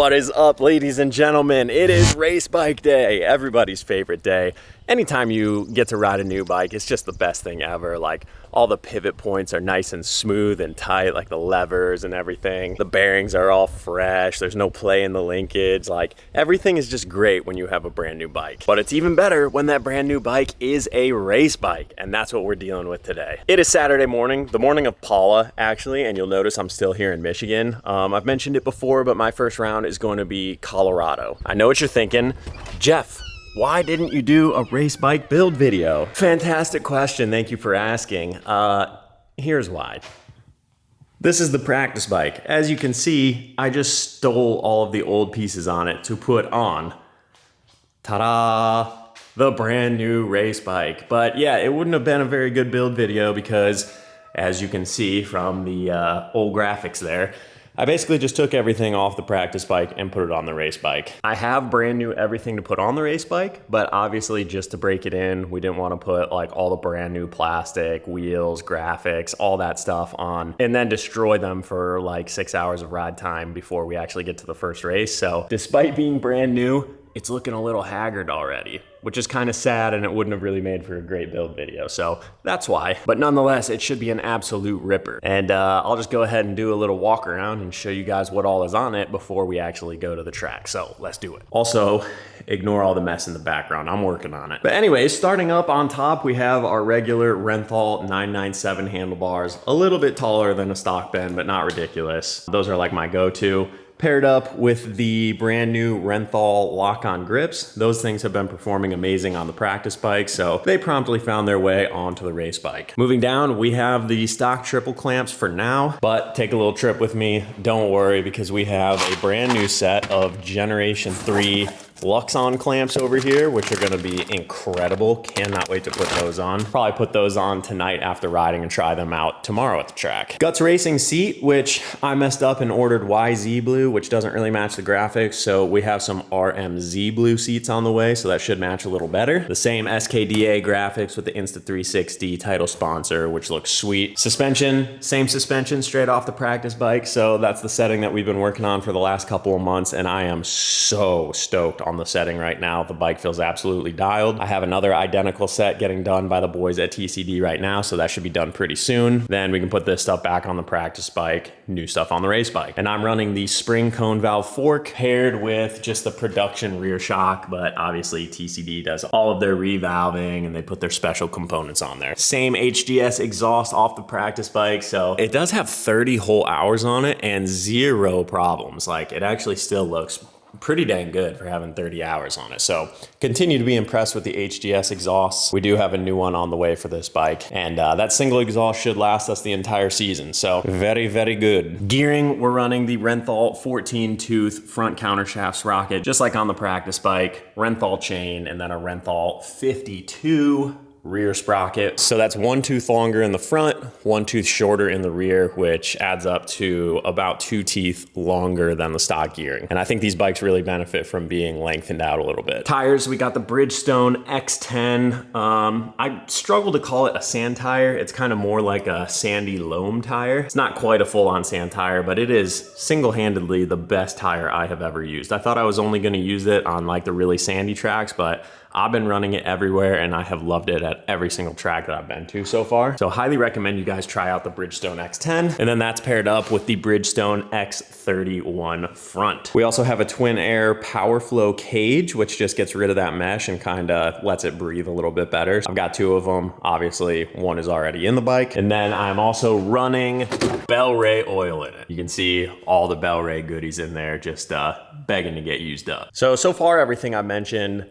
What is up, ladies and gentlemen? It is race bike day, everybody's favorite day. Anytime you get to ride a new bike, it's just the best thing ever. Like, all the pivot points are nice and smooth and tight, like the levers and everything. The bearings are all fresh. There's no play in the linkage. Like, everything is just great when you have a brand new bike. But it's even better when that brand new bike is a race bike, and that's what we're dealing with today. It is Saturday morning, the morning of Paula, actually, and you'll notice I'm still here in Michigan. I've mentioned it before, but my first round is going to be Colorado. I know what you're thinking. Jeff, why didn't you do a race bike build video? Fantastic question, thank you for asking. Here's why. This is the practice bike. As you can see, I just stole all of the old pieces on it to put on, ta-da, the brand new race bike. But yeah, it wouldn't have been a very good build video because, as you can see from the old graphics there, I basically just took everything off the practice bike and put it on the race bike. I have brand new everything to put on the race bike, but obviously just to break it in, we didn't want to put like all the brand new plastic, wheels, graphics, all that stuff on, and then destroy them for like 6 hours of ride time before we actually get to the first race. So despite being brand new, it's looking a little haggard already, which is kind of sad, and it wouldn't have really made for a great build video. So that's why. But nonetheless, it should be an absolute ripper. And I'll just go ahead and do a little walk around and show you guys what all is on it before we actually go to the track. So let's do it. Also, ignore all the mess in the background. I'm working on it. But anyways, starting up on top, we have our regular Renthal 997 handlebars, a little bit taller than a stock bend, but not ridiculous. Those are like my go-to. Paired up with the brand new Renthal lock-on grips. Those things have been performing amazing on the practice bike, so they promptly found their way onto the race bike. Moving down, we have the stock triple clamps for now, but take a little trip with me. Don't worry, because we have a brand new set of Generation 3 Luxon clamps over here, which are gonna be incredible. Cannot wait to put those on. Probably put those on tonight after riding and try them out tomorrow at the track. Guts Racing seat, which I messed up and ordered YZ blue, which doesn't really match the graphics. So we have some RMZ blue seats on the way, so that should match a little better. The same SKDA graphics with the Insta360 title sponsor, which looks sweet. Suspension, same suspension straight off the practice bike. So that's the setting that we've been working on for the last couple of months, and I am so stoked on the setting right now. The bike feels absolutely dialed. I have another identical set getting done by the boys at TCD right now, so that should be done pretty soon. Then we can put this stuff back on the practice bike, new stuff on the race bike. And I'm running the spring cone valve fork paired with just the production rear shock, but obviously TCD does all of their revalving and they put their special components on there. Same HGS exhaust off the practice bike, so it does have 30 whole hours on it and zero problems. Like, it actually still looks pretty dang good for having 30 hours on it. So continue to be impressed with the HGS exhausts. We do have a new one on the way for this bike, and that single exhaust should last us the entire season. So very, very good. Gearing, we're running the Renthal 14 tooth front countershaft sprocket, just like on the practice bike, Renthal chain, and then a Renthal 52 rear sprocket. So that's one tooth longer in the front, one tooth shorter in the rear, which adds up to about 2 teeth longer than the stock gearing. And I think these bikes really benefit from being lengthened out a little bit. Tires, we got the Bridgestone X10. I struggle to call it a sand tire. It's kind of more like a sandy loam tire. It's not quite a full-on sand tire, but it is single-handedly the best tire I have ever used. I thought I was only gonna use it on like the really sandy tracks, but I've been running it everywhere and I have loved it at every single track that I've been to so far. So highly recommend you guys try out the Bridgestone X10. And then that's paired up with the Bridgestone X31 front. We also have a twin air power flow cage, which just gets rid of that mesh and kind of lets it breathe a little bit better. I've got 2 of them. Obviously, one is already in the bike. And then I'm also running Bel-Ray oil in it. You can see all the Bel-Ray goodies in there, just begging to get used up. So far everything I mentioned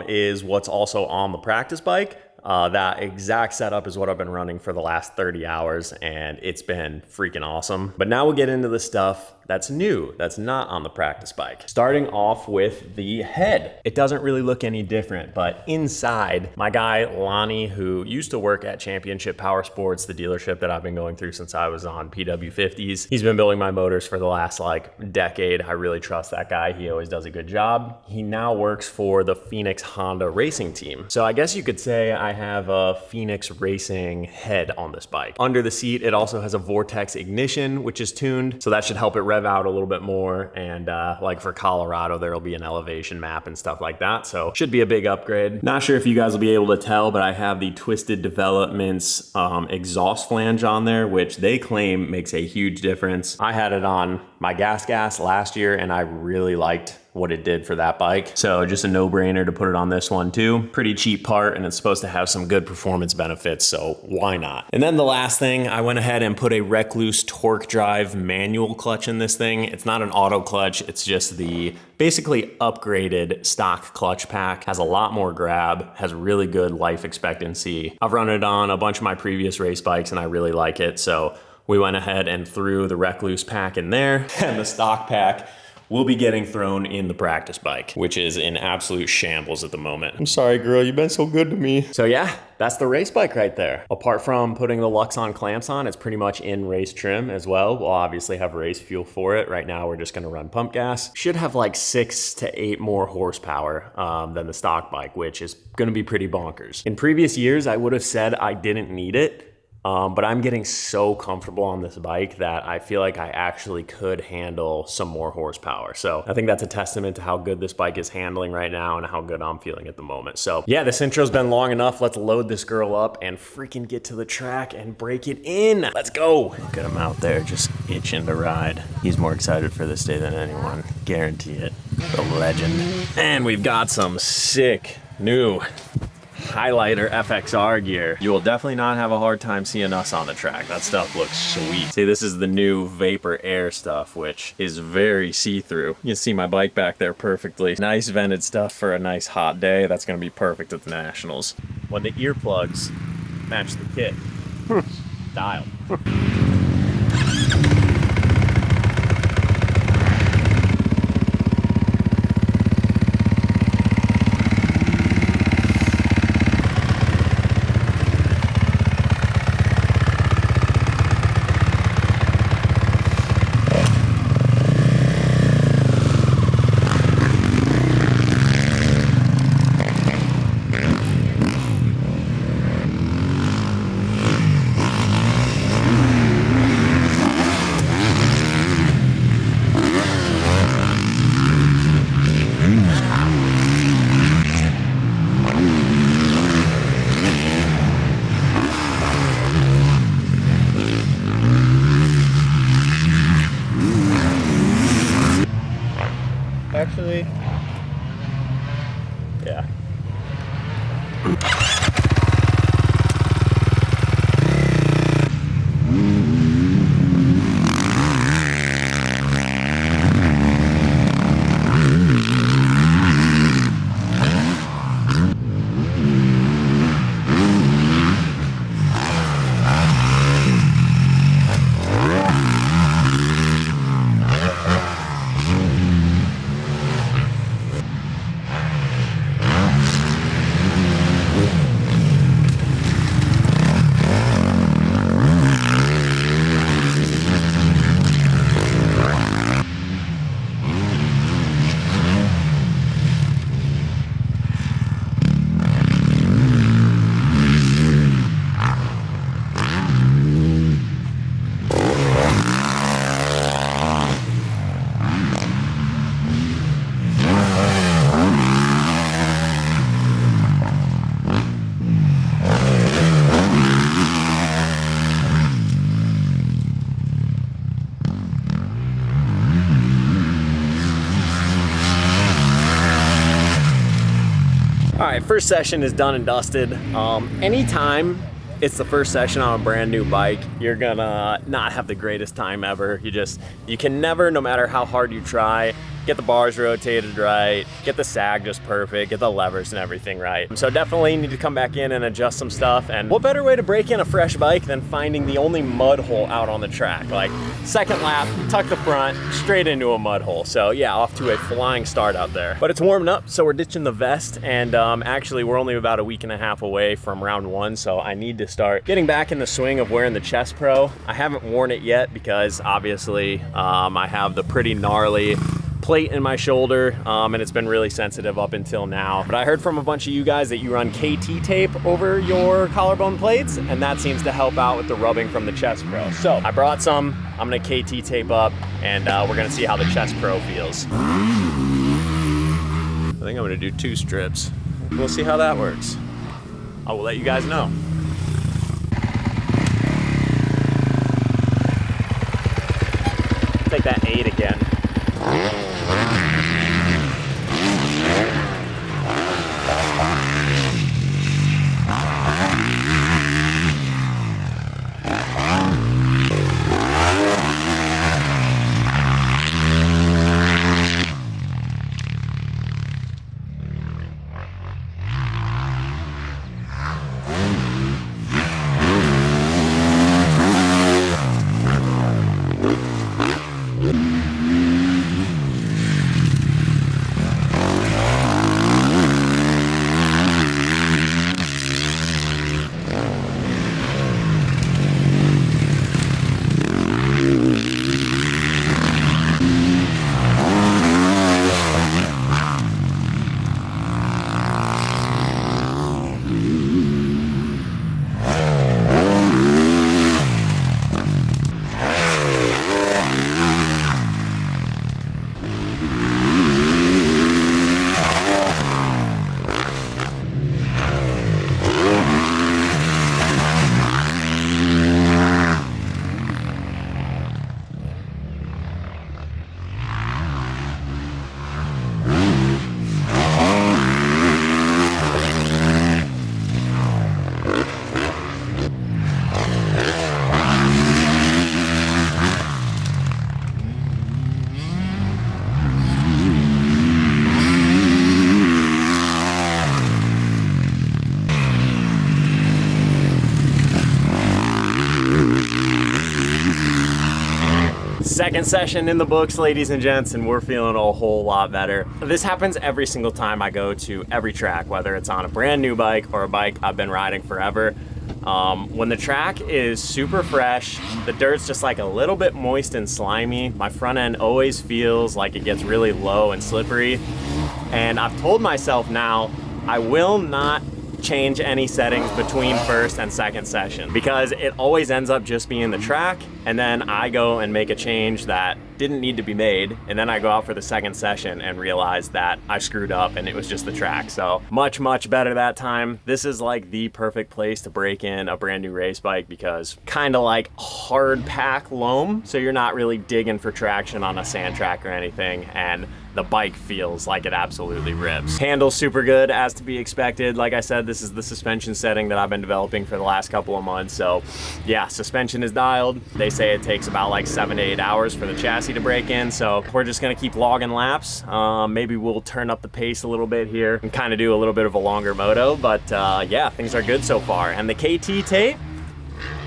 is what's also on the practice bike. That exact setup is what I've been running for the last 30 hours and it's been freaking awesome. But now we'll get into the stuff that's new, that's not on the practice bike. Starting off with the head. It doesn't really look any different, but inside, my guy Lonnie, who used to work at Championship Power Sports, the dealership that I've been going through since I was on PW50s, he's been building my motors for the last like decade. I really trust that guy. He always does a good job. He now works for the Phoenix Honda racing team. So I guess you could say I have a Phoenix Racing head on this bike. Under the seat, it also has a Vortex ignition, which is tuned, so that should help it rev out a little bit more, and like for Colorado, there'll be an elevation map and stuff like that. So should be a big upgrade. Not sure if you guys will be able to tell, but I have the Twisted Developments exhaust flange on there, which they claim makes a huge difference. I had it on my gas last year, and I really liked what it did for that bike. So just a no-brainer to put it on this one too. Pretty cheap part, and it's supposed to have some good performance benefits, so why not? And then the last thing, I went ahead and put a Recluse Torque Drive manual clutch in this thing. It's not an auto clutch, it's just the basically upgraded stock clutch pack. Has a lot more grab, has really good life expectancy. I've run it on a bunch of my previous race bikes and I really like it, so we went ahead and threw the Recluse pack in there, and the stock pack will be getting thrown in the practice bike, which is in absolute shambles at the moment. I'm sorry, girl, you've been so good to me. So yeah, that's the race bike right there. Apart from putting the Luxon clamps on, it's pretty much in race trim as well. We'll obviously have race fuel for it. Right now, we're just gonna run pump gas. Should have like 6 to 8 more horsepower than the stock bike, which is gonna be pretty bonkers. In previous years, I would have said I didn't need it, but I'm getting so comfortable on this bike that I feel like I actually could handle some more horsepower. So I think that's a testament to how good this bike is handling right now and how good I'm feeling at the moment. So yeah, this intro's been long enough. Let's load this girl up and freaking get to the track and break it in. Let's go. Look at him out there just itching to ride. He's more excited for this day than anyone. Guarantee it. The legend. And we've got some sick new Highlighter FXR gear. You will definitely not have a hard time seeing us on the track. That stuff looks sweet. See, this is the new Vapor Air stuff, which is very see-through. You can see my bike back there perfectly. Nice vented stuff for a nice hot day. That's gonna be perfect at the Nationals. When the earplugs match the kit. Dialed. Actually, yeah. All right, first session is done and dusted. Anytime it's the first session on a brand new bike, you're gonna not have the greatest time ever. You can never, no matter how hard you try, get the bars rotated right, get the sag just perfect, get the levers and everything right. So definitely need to come back in and adjust some stuff. And what better way to break in a fresh bike than finding the only mud hole out on the track? Like second lap, tuck the front, straight into a mud hole. So yeah, off to a flying start out there. But it's warming up, so we're ditching the vest. And actually we're only about a week and a half away from round 1. So I need to start getting back in the swing of wearing the Chest Pro. I haven't worn it yet because obviously I have the pretty gnarly plate in my shoulder, and it's been really sensitive up until now. But I heard from a bunch of you guys that you run KT tape over your collarbone plates, and that seems to help out with the rubbing from the Chest Pro. So I brought some. I'm gonna KT tape up, and we're gonna see how the Chest Pro feels. I think I'm gonna do 2 strips. We'll see how that works. I will let you guys know. Take that 8 again. Second session in the books, ladies and gents, and we're feeling a whole lot better. This happens every single time I go to every track, whether it's on a brand new bike or a bike I've been riding forever. When the track is super fresh, the dirt's just like a little bit moist and slimy, my front end always feels like it gets really low and slippery. And I've told myself now, I will not change any settings between first and second session because it always ends up just being the track, and then I go and make a change that didn't need to be made, and then I go out for the second session and realize that I screwed up and it was just the track. So much better that time. This is like the perfect place to break in a brand new race bike because kind of like hard pack loam, so you're not really digging for traction on a sand track or anything, and the bike feels like it absolutely rips. Handles super good, as to be expected. Like I said, this is the suspension setting that I've been developing for the last couple of months. So yeah, suspension is dialed. They say it takes about like 7 to 8 hours for the chassis to break in. So we're just gonna keep logging laps. Maybe we'll turn up the pace a little bit here and kind of do a little bit of a longer moto. But yeah, things are good so far. And the KT tape,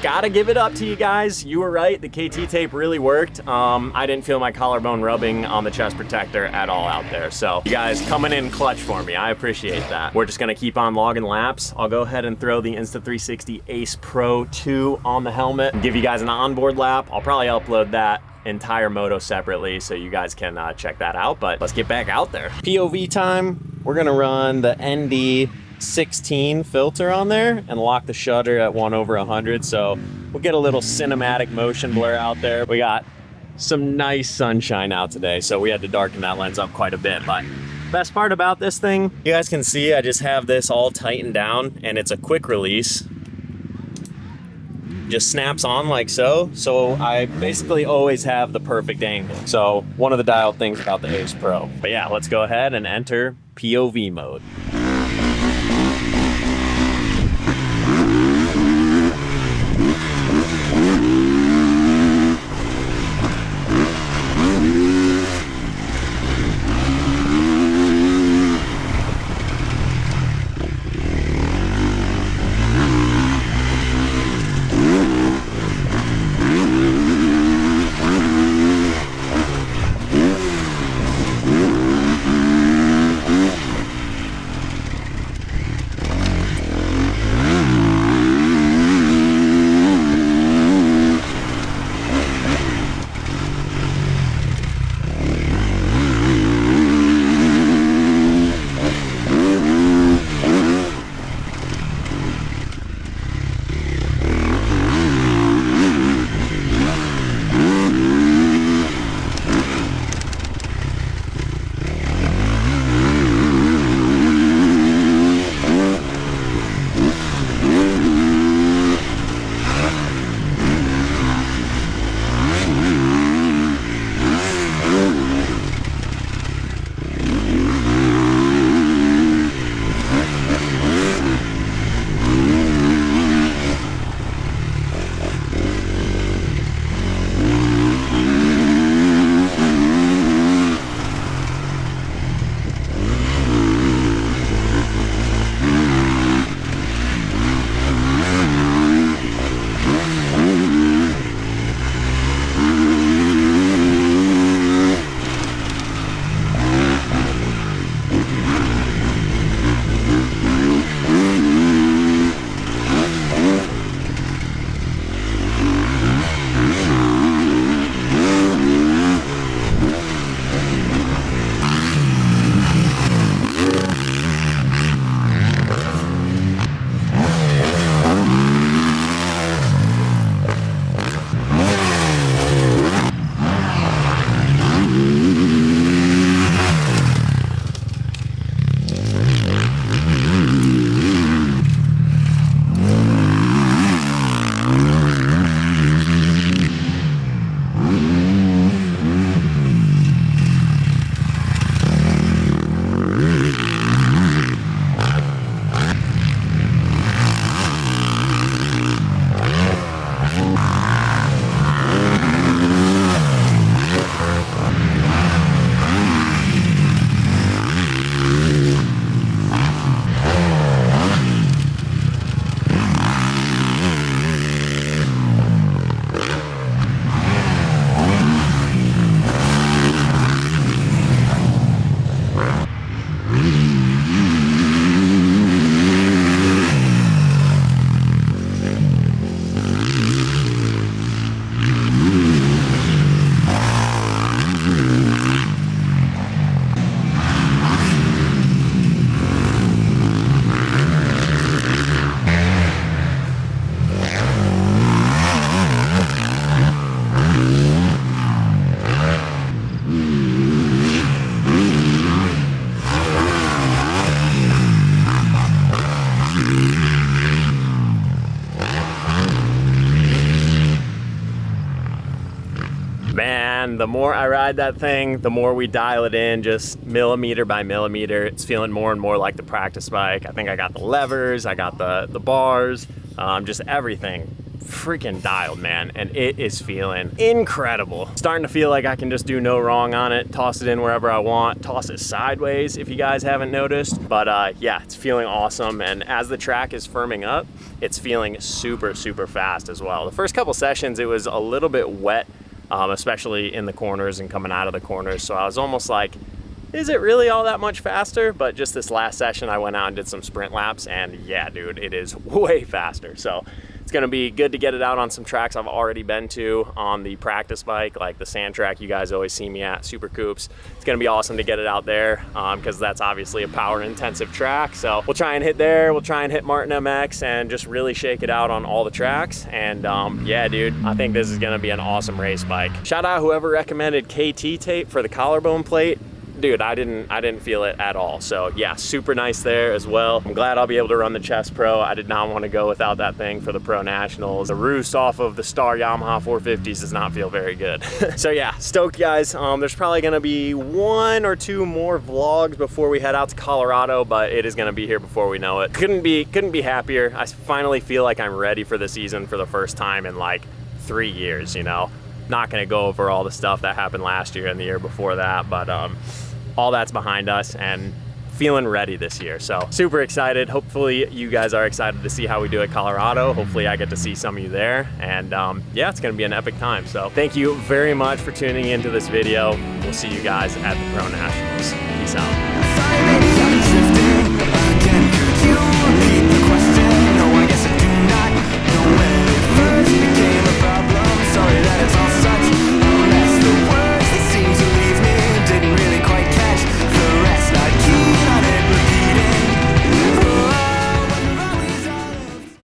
gotta give it up to you guys. You were right, the KT tape really worked. I didn't feel my collarbone rubbing on the chest protector at all out there. So you guys coming in clutch for me, I appreciate that. We're just gonna keep on logging laps. I'll go ahead and throw the Insta360 Ace Pro 2 on the helmet and give you guys an onboard lap. I'll probably upload that entire moto separately so you guys can check that out, but let's get back out there. POV time, we're gonna run the ND16 filter on there and lock the shutter at 1/100, so we'll get a little cinematic motion blur out there. We got some nice sunshine out today, so we had to darken that lens up quite a bit. But best part about this thing, you guys can see I just have this all tightened down and it's a quick release. Just snaps on like so. So I basically always have the perfect angle. So one of the dialed things about the Ace Pro. But yeah, let's go ahead and enter POV mode. And the more I ride that thing, the more we dial it in, just millimeter by millimeter. It's feeling more and more like the practice bike. I think I got the levers, I got the bars, just everything freaking dialed, man, and it is feeling incredible. Starting to feel like I can just do no wrong on it, toss it in wherever I want, toss it sideways if you guys haven't noticed. But yeah, it's feeling awesome, and as the track is firming up, it's feeling super fast as well. The first couple sessions, it was a little bit wet, especially in the corners and coming out of the corners, so I was almost like, is it really all that much faster? But just this last session, I went out and did some sprint laps, and yeah, dude, it is way faster. So it's gonna be good to get it out on some tracks I've already been to on the practice bike, like the sand track you guys always see me at, Super Coops. It's gonna be awesome to get it out there because that's obviously a power intensive track. So we'll try and hit there, we'll try and hit Martin MX and just really shake it out on all the tracks. And yeah, dude, I think this is gonna be an awesome race bike. Shout out whoever recommended KT tape for the collarbone plate. Dude, I didn't feel it at all. So yeah, super nice there as well. I'm glad I'll be able to run the Chess Pro. I did not want to go without that thing for the Pro Nationals. The roost off of the Star Yamaha 450s does not feel very good. So yeah, stoked guys. There's probably gonna be 1 or 2 more vlogs before we head out to Colorado, but it is gonna be here before we know it. Couldn't be happier. I finally feel like I'm ready for the season for the first time in like 3 years, you know? Not gonna go over all the stuff that happened last year and the year before that, but all that's behind us and feeling ready this year. So super excited. Hopefully you guys are excited to see how we do at Colorado. Hopefully I get to see some of you there. And yeah, it's gonna be an epic time. So thank you very much for tuning into this video. We'll see you guys at the Pro Nationals. Peace out.